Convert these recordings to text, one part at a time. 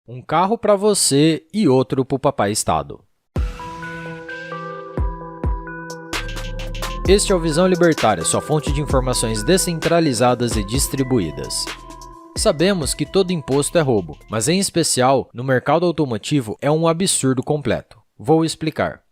Um carro para você e outro para o Papai Estado. Este é o Visão Libertária, sua fonte de informações descentralizadas e distribuídas. Sabemos que todo imposto é roubo, mas em especial no mercado automotivo é um absurdo completo. Vou explicar.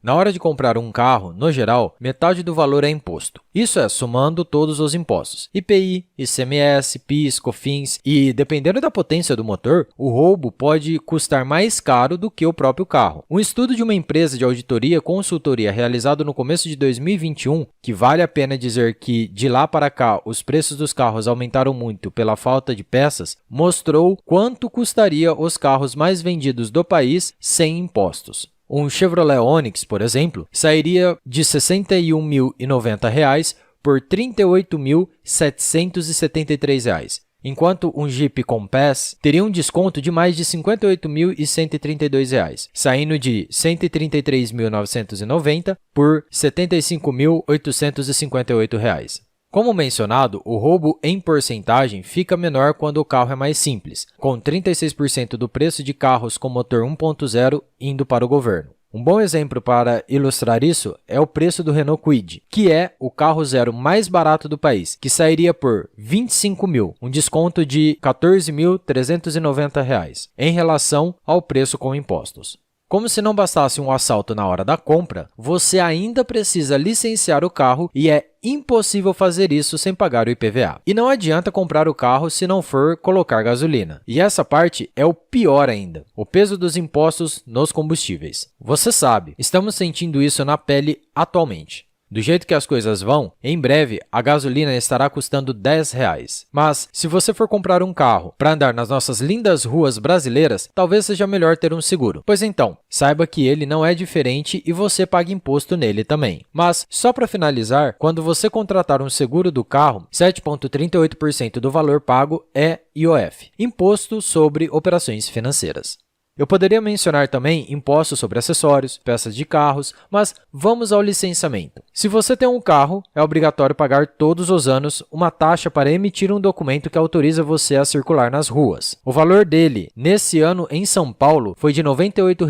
Na hora de comprar um carro, no geral, metade do valor é imposto. Isso é somando todos os impostos: IPI, ICMS, PIS, COFINS e, dependendo da potência do motor, o roubo pode custar mais caro do que o próprio carro. Um estudo de uma empresa de auditoria e consultoria realizado no começo de 2021, que vale a pena dizer que de lá para cá os preços dos carros aumentaram muito pela falta de peças, mostrou quanto custaria os carros mais vendidos do país sem impostos. Um Chevrolet Onix, por exemplo, sairia de R$ 61.090 por R$ 38.773, enquanto um Jeep Compass teria um desconto de mais de R$ 58.132, saindo de R$ 133.990 por R$ 75.858. Como mencionado, o roubo em porcentagem fica menor quando o carro é mais simples, com 36% do preço de carros com motor 1.0 indo para o governo. Um bom exemplo para ilustrar isso é o preço do Renault Kwid, que é o carro zero mais barato do país, que sairia por R$ 25.000, um desconto de R$ 14.390 em relação ao preço com impostos. Como se não bastasse um assalto na hora da compra, você ainda precisa licenciar o carro e é impossível fazer isso sem pagar o IPVA. E não adianta comprar o carro se não for colocar gasolina. E essa parte é o pior ainda: o peso dos impostos nos combustíveis. Você sabe, estamos sentindo isso na pele atualmente. Do jeito que as coisas vão, em breve a gasolina estará custando R$ 10. Mas, se você for comprar um carro para andar nas nossas lindas ruas brasileiras, talvez seja melhor ter um seguro. Pois então, saiba que ele não é diferente e você paga imposto nele também. Mas, só para finalizar, quando você contratar um seguro do carro, 7,38% do valor pago é IOF, Imposto sobre Operações Financeiras. Eu poderia mencionar também impostos sobre acessórios, peças de carros, mas vamos ao licenciamento. Se você tem um carro, é obrigatório pagar todos os anos uma taxa para emitir um documento que autoriza você a circular nas ruas. O valor dele, nesse ano em São Paulo, foi de R$ 98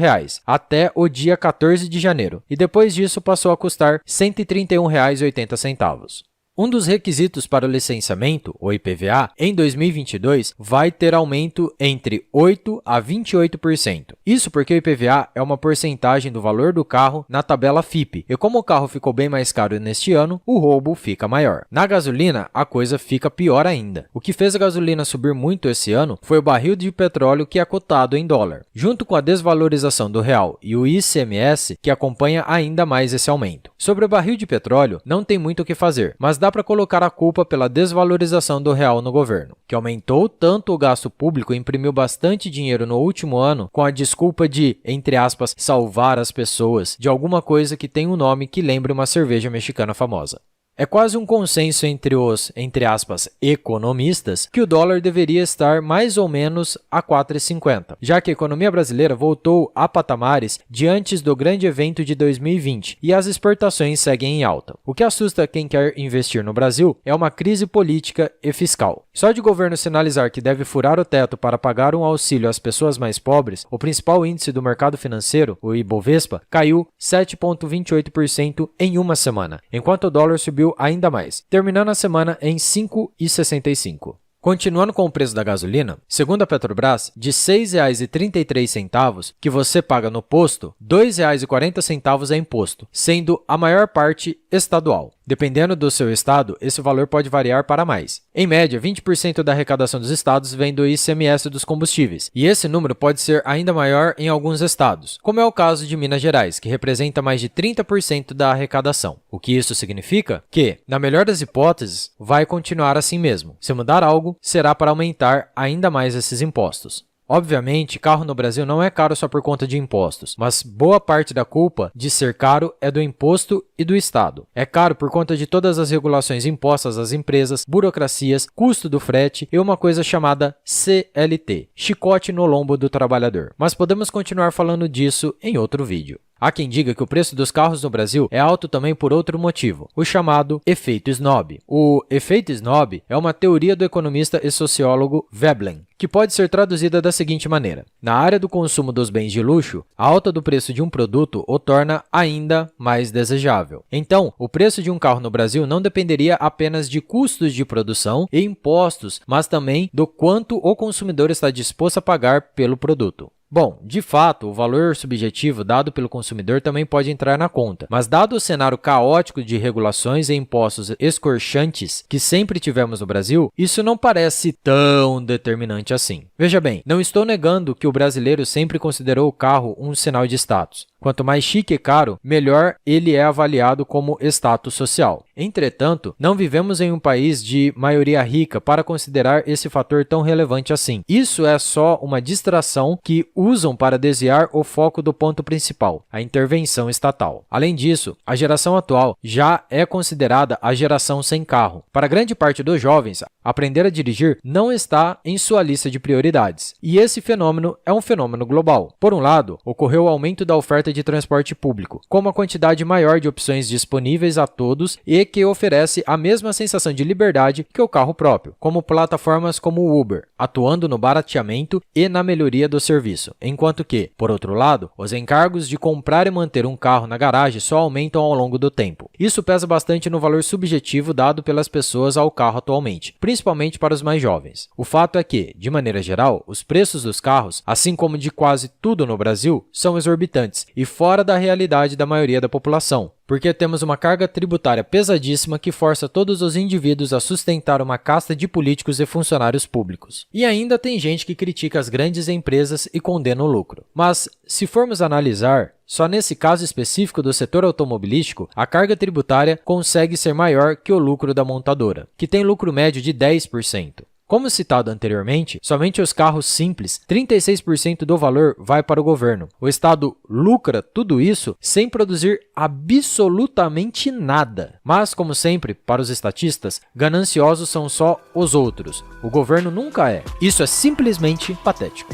até o dia 14 de janeiro, e depois disso passou a custar R$ 131,80. Um dos requisitos para o licenciamento, o IPVA, em 2022 vai ter aumento entre 8% a 28%. Isso porque o IPVA é uma porcentagem do valor do carro na tabela FIPE, e como o carro ficou bem mais caro neste ano, o roubo fica maior. Na gasolina, a coisa fica pior ainda. O que fez a gasolina subir muito esse ano foi o barril de petróleo, que é cotado em dólar, junto com a desvalorização do real e o ICMS, que acompanha ainda mais esse aumento. Sobre o barril de petróleo, não tem muito o que fazer, mas dá para colocar a culpa pela desvalorização do real no governo, que aumentou tanto o gasto público e imprimiu bastante dinheiro no último ano com a desculpa de, entre aspas, salvar as pessoas de alguma coisa que tem um nome que lembra uma cerveja mexicana famosa. É quase um consenso entre os, entre aspas, economistas, que o dólar deveria estar mais ou menos a 4,50, já que a economia brasileira voltou a patamares de antes do grande evento de 2020 e as exportações seguem em alta. O que assusta quem quer investir no Brasil é uma crise política e fiscal. Só de governo sinalizar que deve furar o teto para pagar um auxílio às pessoas mais pobres, o principal índice do mercado financeiro, o Ibovespa, caiu 7,28% em uma semana, enquanto o dólar subiu ainda mais, terminando a semana em 5,65. Continuando com o preço da gasolina, segundo a Petrobras, de R$ 6,33 que você paga no posto, R$ 2,40 é imposto, sendo a maior parte estadual. Dependendo do seu estado, esse valor pode variar para mais. Em média, 20% da arrecadação dos estados vem do ICMS dos combustíveis, e esse número pode ser ainda maior em alguns estados, como é o caso de Minas Gerais, que representa mais de 30% da arrecadação. O que isso significa? Que, na melhor das hipóteses, vai continuar assim mesmo. Se mudar algo, será para aumentar ainda mais esses impostos. Obviamente, carro no Brasil não é caro só por conta de impostos, mas boa parte da culpa de ser caro é do imposto e do Estado. É caro por conta de todas as regulações impostas às empresas, burocracias, custo do frete e uma coisa chamada CLT, chicote no lombo do trabalhador. Mas podemos continuar falando disso em outro vídeo. Há quem diga que o preço dos carros no Brasil é alto também por outro motivo, o chamado efeito snob. O efeito snob é uma teoria do economista e sociólogo Veblen, que pode ser traduzida da seguinte maneira: na área do consumo dos bens de luxo, a alta do preço de um produto o torna ainda mais desejável. Então, o preço de um carro no Brasil não dependeria apenas de custos de produção e impostos, mas também do quanto o consumidor está disposto a pagar pelo produto. Bom, de fato, o valor subjetivo dado pelo consumidor também pode entrar na conta, mas dado o cenário caótico de regulações e impostos escorchantes que sempre tivemos no Brasil, isso não parece tão determinante assim. Veja bem, não estou negando que o brasileiro sempre considerou o carro um sinal de status. Quanto mais chique e caro, melhor ele é avaliado como status social. Entretanto, não vivemos em um país de maioria rica para considerar esse fator tão relevante assim. Isso é só uma distração que usam para desviar o foco do ponto principal, a intervenção estatal. Além disso, a geração atual já é considerada a geração sem carro. Para grande parte dos jovens, aprender a dirigir não está em sua lista de prioridades. E esse fenômeno é um fenômeno global. Por um lado, ocorreu o aumento da oferta de transporte público, com uma quantidade maior de opções disponíveis a todos e que oferece a mesma sensação de liberdade que o carro próprio, como plataformas como o Uber, atuando no barateamento e na melhoria do serviço, enquanto que, por outro lado, os encargos de comprar e manter um carro na garagem só aumentam ao longo do tempo. Isso pesa bastante no valor subjetivo dado pelas pessoas ao carro atualmente, principalmente para os mais jovens. O fato é que, de maneira geral, os preços dos carros, assim como de quase tudo no Brasil, são exorbitantes e fora da realidade da maioria da população, porque temos uma carga tributária pesadíssima que força todos os indivíduos a sustentar uma casta de políticos e funcionários públicos. E ainda tem gente que critica as grandes empresas e condena o lucro. Mas, se formos analisar, só nesse caso específico do setor automobilístico, a carga tributária consegue ser maior que o lucro da montadora, que tem lucro médio de 10%. Como citado anteriormente, somente os carros simples, 36% do valor vai para o governo. O Estado lucra tudo isso sem produzir absolutamente nada. Mas, como sempre, para os estatistas, gananciosos são só os outros. O governo nunca é. Isso é simplesmente patético.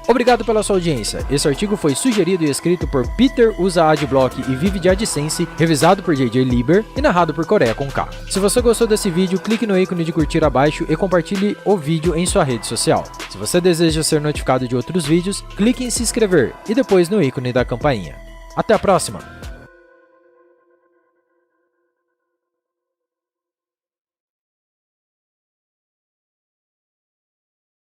Obrigado pela sua audiência. Esse artigo foi sugerido e escrito por Peter usa Adblock e vive de AdSense, revisado por JJ Lieber e narrado por Coreia com K. Se você gostou desse vídeo, clique no ícone de curtir abaixo e compartilhe o vídeo em sua rede social. Se você deseja ser notificado de outros vídeos, clique em se inscrever e depois no ícone da campainha. Até a próxima!